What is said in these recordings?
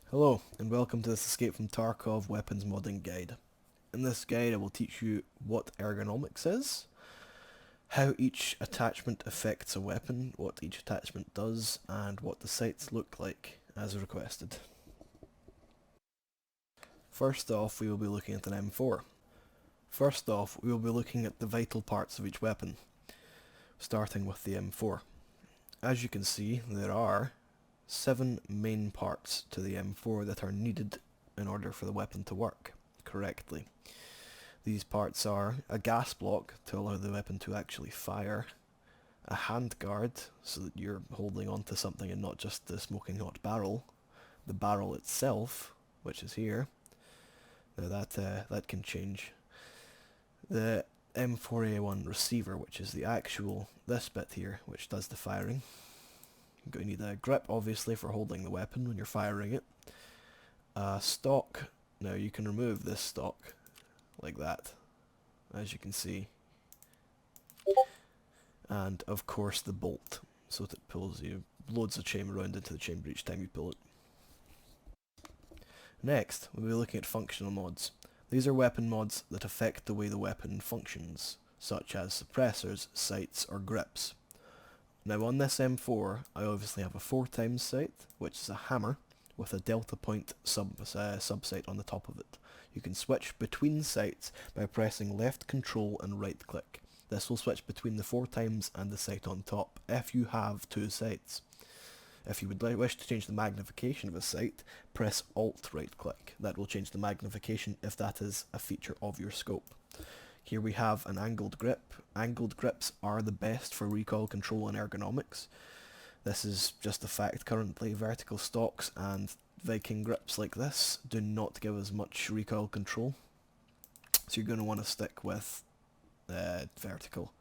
Hello, and welcome to this Escape from Tarkov Weapons Modding Guide. In this guide I will teach you what ergonomics is, how each attachment affects a weapon, what each attachment does, and what the sights look like, as requested. First off, we will be looking at an M4. First off, we will be looking at the vital parts of each weapon, starting with the M4. As you can see, there are 7 main parts to the M4 that are needed in order for the weapon to work correctly. These parts are a gas block to allow the weapon to actually fire, a handguard so that you're holding onto something and not just the smoking hot barrel, the barrel itself, which is here. Now that can change. The M4A1 receiver, which is the actual, this bit here, which does the firing. You're going to need a grip, obviously, for holding the weapon when you're firing it. A stock. Now you can remove this stock, like that, as you can see. And, of course, the bolt, so that it pulls you, loads the chamber around into the chamber each time you pull it. Next, we'll be looking at functional mods. These are weapon mods that affect the way the weapon functions, such as suppressors, sights, or grips. Now on this M4, I obviously have a 4x sight, which is a hammer, with a delta point sub-sight on the top of it. You can switch between sights by pressing left control and right click. This will switch between the 4x and the sight on top, if you have 2 sights. If you would wish to change the magnification of a sight, press Alt right click. That will change the magnification if that is a feature of your scope. Here we have an angled grip. Angled grips are the best for recoil control and ergonomics. This is just a fact currently. Vertical stocks and Viking grips like this do not give as much recoil control. So you're going to want to stick with vertical.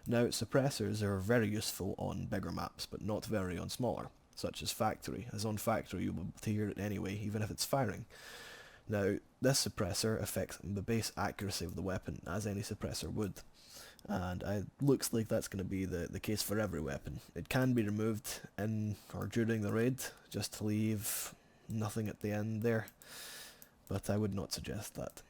Now suppressors are very useful on bigger maps, but not very on smaller, such as factory, as on factory you'll be able to hear it anyway, even if it's firing. Now, this suppressor affects the base accuracy of the weapon, as any suppressor would, and it looks like that's going to be the case for every weapon. It can be removed in or during the raid, just to leave nothing at the end there, but I would not suggest that.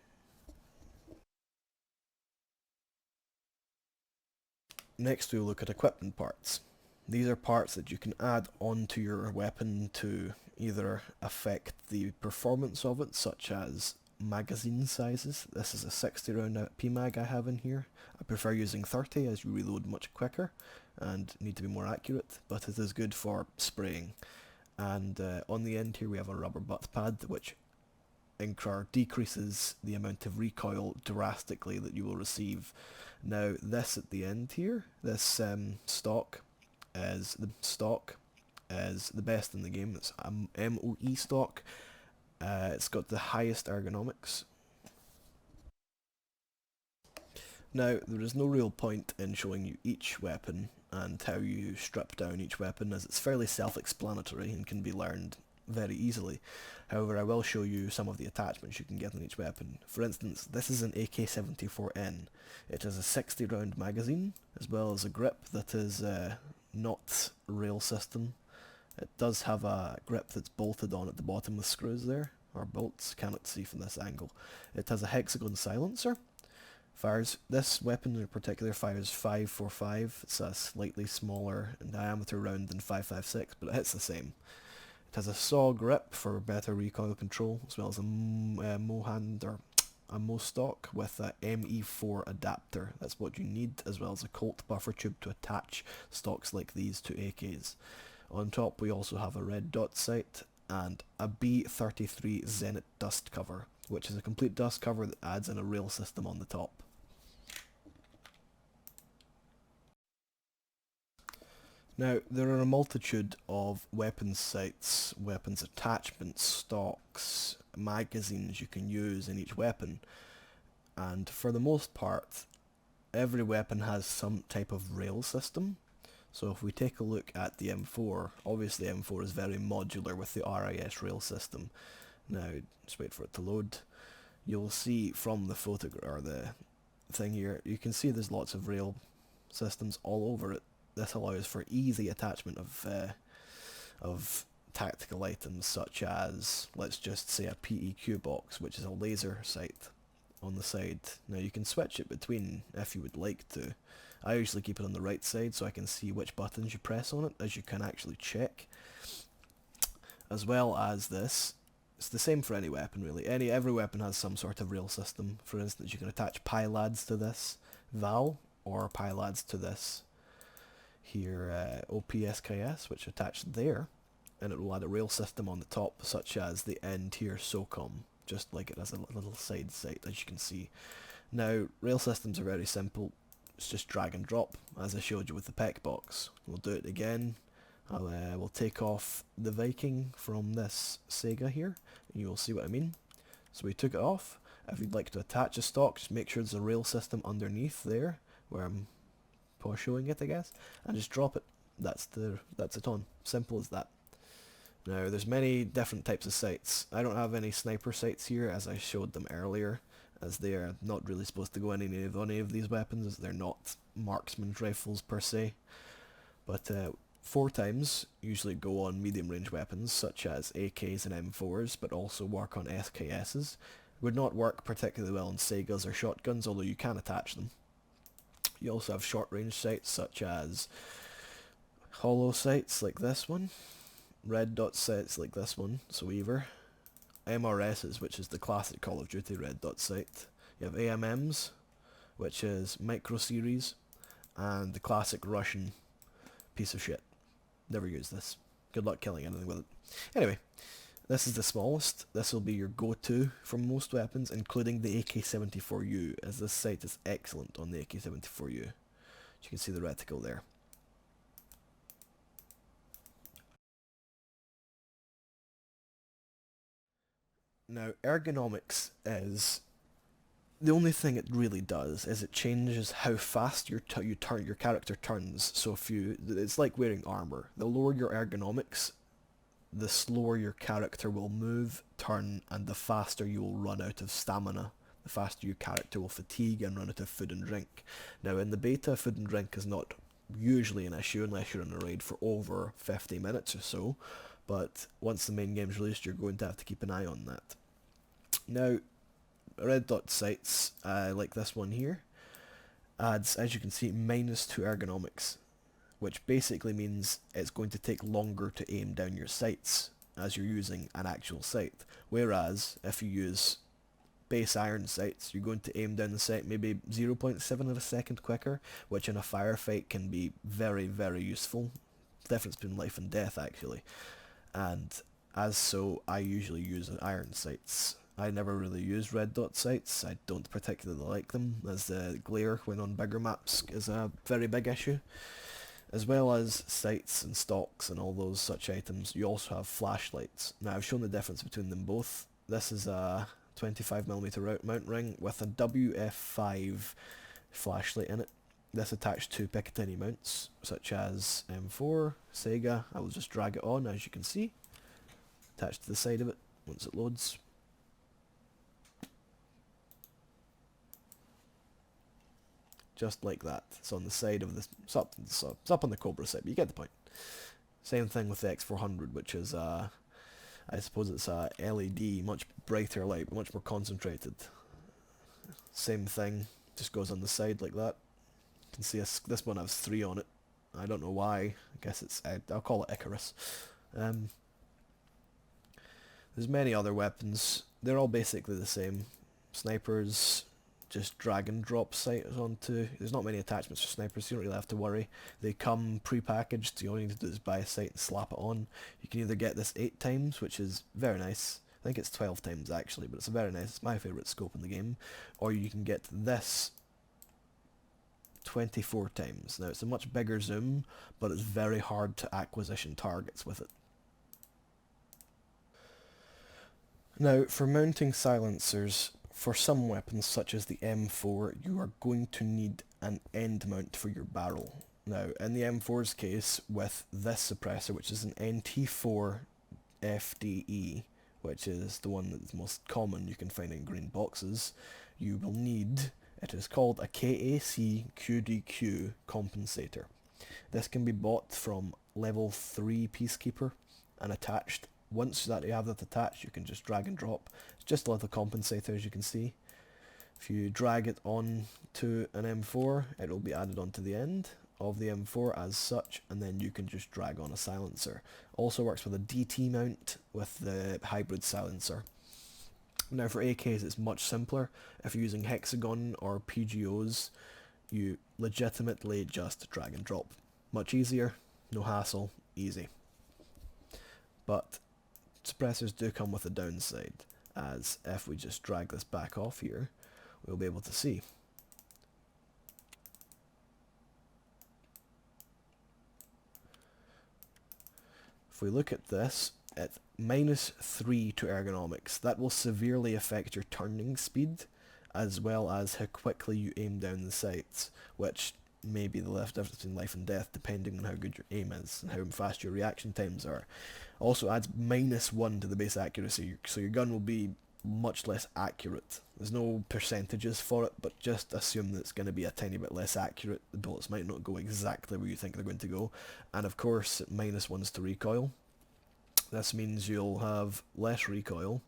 Next we will look at equipment parts. These are parts that you can add onto your weapon to either affect the performance of it, such as magazine sizes. This is a 60 round PMag I have in here. I prefer using 30 as you reload much quicker and need to be more accurate, but it is good for spraying. And on the end here we have a rubber butt pad which decreases the amount of recoil drastically that you will receive. Now this at the end here, this stock is the best in the game. It's MOE stock. It's got the highest ergonomics. Now, there is no real point in showing you each weapon and how you strip down each weapon, as it's fairly self-explanatory and can be learned very easily. However, I will show you some of the attachments you can get on each weapon. For instance, this is an AK-74N. It has a 60 round magazine, as well as a grip that is not rail system. It does have a grip that's bolted on at the bottom with screws there, or bolts, cannot see from this angle. It has a hexagon silencer. This weapon in particular fires 5.45. It's a slightly smaller in diameter round than 5.56, but it hits the same. It has a saw grip for better recoil control, as well as a Mohand or a Mostock with a ME4 adapter. That's what you need, as well as a Colt buffer tube to attach stocks like these to AKs. On top we also have a red dot sight and a B33 Zenit dust cover, which is a complete dust cover that adds in a rail system on the top. Now, there are a multitude of weapons sights, weapons attachments, stocks, magazines you can use in each weapon, and for the most part, every weapon has some type of rail system. So if we take a look at the M4, obviously M4 is very modular with the RIS rail system. Now, just wait for it to load. You'll see from the photograph, or the thing here, you can see there's lots of rail systems all over it. This allows for easy attachment of tactical items such as, let's just say, a PEQ box, which is a laser sight on the side. Now you can switch it between if you would like to. I usually keep it on the right side so I can see which buttons you press on it, as you can actually check. As well as this, it's the same for any weapon really. Every weapon has some sort of rail system. For instance, you can attach pylads to this Val, or pylads to this here OPSKS, which attached there, and it will add a rail system on the top, such as the end here SOCOM, just like it has a little side sight, as you can see. Now, rail systems are very simple. It's just drag and drop, as I showed you with the PEC box. We'll do it again. We'll take off the Viking from this Sega here, and you will see what I mean. So we took it off. If you'd like to attach a stock, just make sure there's a rail system underneath there, where I'm showing it, I guess, and just drop it. That's it on. Simple as that. Now, there's many different types of sights. I don't have any sniper sights here, as I showed them earlier, as they are not really supposed to go in any of these weapons, as they're not marksman's rifles per se. But 4x usually go on medium range weapons such as AKs and M4s, but also work on SKSs. Would not work particularly well on Segas or shotguns, although you can attach them. You also have short range sights such as hollow sights like this one, red dot sights like this one, so either. MRSs, which is the classic Call of Duty red dot sight. You have AMMs, which is micro series, and the classic Russian piece of shit. Never use this. Good luck killing anything with it. Anyway, this is the smallest. This will be your go-to for most weapons, including the AK-74U, as this sight is excellent on the AK-74U. You can see the reticle there. Now, ergonomics is the only thing it really does is it changes how fast your character turns. So it's like wearing armor. The lower your ergonomics, the slower your character will move, turn, and the faster you will run out of stamina. The faster your character will fatigue and run out of food and drink. Now, in the beta, food and drink is not usually an issue unless you're in a raid for over 50 minutes or so. But once the main game's released, you're going to have to keep an eye on that. Now, red dot sights, like this one here, adds, as you can see, -2 ergonomics, which basically means it's going to take longer to aim down your sights as you're using an actual sight. Whereas, if you use base iron sights, you're going to aim down the sight maybe 0.7 of a second quicker, which in a firefight can be very, very useful. Difference between life and death, actually. And as so, I usually use iron sights. I never really use red dot sights. I don't particularly like them, as the glare when on bigger maps is a very big issue. As well as sights and stocks and all those such items, you also have flashlights. Now, I've shown the difference between them both. This is a 25mm mount ring with a WF5 flashlight in it. This attached to Picatinny mounts, such as M4, Sega. I will just drag it on, as you can see, attached to the side of it once it loads. Just like that. It's on the side of this. It's up on the Cobra side, but you get the point. Same thing with the X400, which is I suppose it's a LED, much brighter light, but much more concentrated. Same thing, just goes on the side like that. You can see this one has 3 on it. I don't know why. I guess it's I'll call it Icarus. There's many other weapons. They're all basically the same. Snipers, just drag and drop sights onto. There's not many attachments for snipers, so you don't really have to worry. They come pre-packaged, so all you need to do is buy a sight and slap it on. You can either get this 8x, which is very nice. I think it's 12x actually, but it's very nice. It's my favourite scope in the game. Or you can get this 24x. Now, it's a much bigger zoom, but it's very hard to acquisition targets with it. Now, for mounting silencers, for some weapons, such as the M4, you are going to need an end mount for your barrel. Now, in the M4's case, with this suppressor, which is an NT4 FDE, which is the one that's most common you can find in green boxes, you will need, it is called a KAC QDQ compensator. This can be bought from level 3 Peacekeeper, and attached. Once that you have that attached, you can just drag and drop. It's just a little compensator, as you can see. If you drag it on to an M4, it will be added onto the end of the M4 as such, and then you can just drag on a silencer. Also works with a DT mount with the hybrid silencer. Now for AKs it's much simpler. If you're using hexagon or PGOs, you legitimately just drag and drop. Much easier, no hassle, easy. But suppressors do come with a downside, as if we just drag this back off here, we'll be able to see. If we look at this, at -3 to ergonomics, that will severely affect your turning speed, as well as how quickly you aim down the sights, which may be the difference between life and death, depending on how good your aim is and how fast your reaction times are. Also adds -1 to the base accuracy, so your gun will be much less accurate. There's no percentages for it, but just assume that it's going to be a tiny bit less accurate. The bullets might not go exactly where you think they're going to go. And of course, -1's to recoil. This means you'll have less recoil,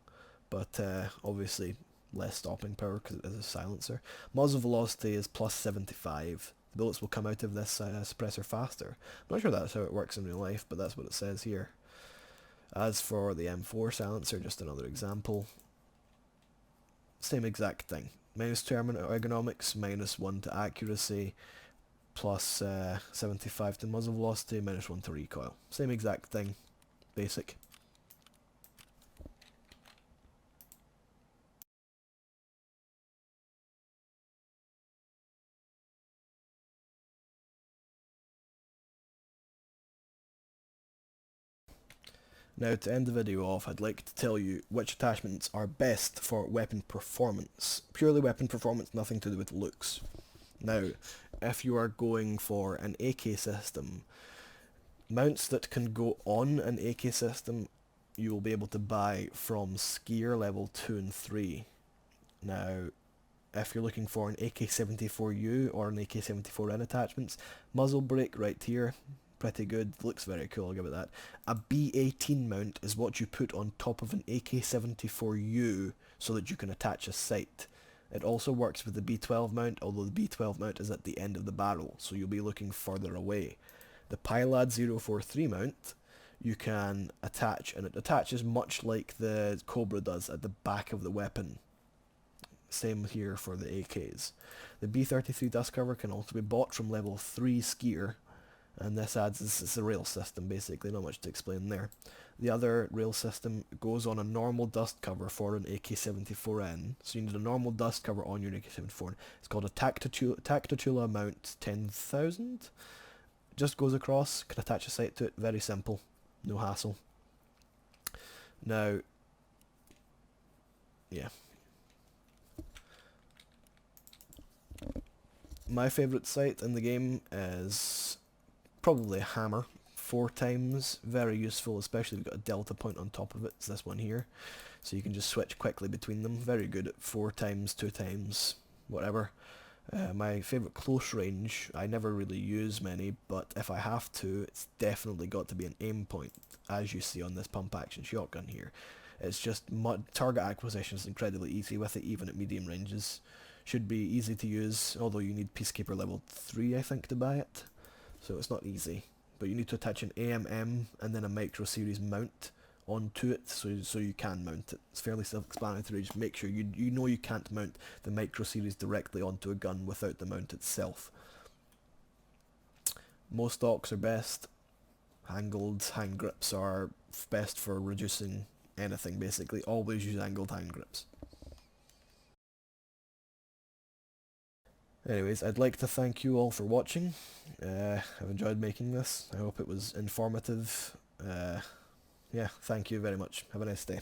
but obviously less stopping power because it is a silencer. Muzzle velocity is +75. The bullets will come out of this suppressor faster. I'm not sure that's how it works in real life, but that's what it says here. As for the M4 silencer, just another example, same exact thing. -2 ergonomics, -1 to accuracy, +75 to muzzle velocity, -1 to recoil. Same exact thing, basic. Now to end the video off, I'd like to tell you which attachments are best for weapon performance. Purely weapon performance, nothing to do with looks. Now, if you are going for an AK system, mounts that can go on an AK system you will be able to buy from skier level 2 and 3. Now, if you're looking for an AK-74U or an AK-74N attachments, muzzle brake right here, pretty good, looks very cool, I'll give it that. A B18 mount is what you put on top of an AK-74U so that you can attach a sight. It also works with the B12 mount, although the B12 mount is at the end of the barrel, so you'll be looking further away. The Pilad 043 mount you can attach, and it attaches much like the Cobra does at the back of the weapon. Same here for the AKs. The B33 dust cover can also be bought from level 3 skier, and this adds, it's a rail system basically, not much to explain there. The other rail system goes on a normal dust cover for an AK-74N, so you need a normal dust cover on your AK-74N. It's called a Tactitula mount 10,000. Just goes across, can attach a sight to it, very simple, no hassle. Now, yeah. My favourite sight in the game is probably a hammer, 4 times, very useful, especially if you've got a delta point on top of it, it's this one here, so you can just switch quickly between them, very good at 4 times, 2 times, whatever. My favourite close range, I never really use many, but if I have to, it's definitely got to be an aim point, as you see on this pump action shotgun here. It's just, target acquisition is incredibly easy with it, even at medium ranges. Should be easy to use, although you need Peacekeeper level 3 I think to buy it, so it's not easy. But you need to attach an AMM and then a Micro Series mount onto it, so you can mount it. It's fairly self-explanatory, just make sure you know you can't mount the Micro Series directly onto a gun without the mount itself. Most stocks are best. Angled hand grips are best for reducing anything basically. Always use angled hand grips. Anyways, I'd like to thank you all for watching. I've enjoyed making this. I hope it was informative. Yeah, thank you very much. Have a nice day.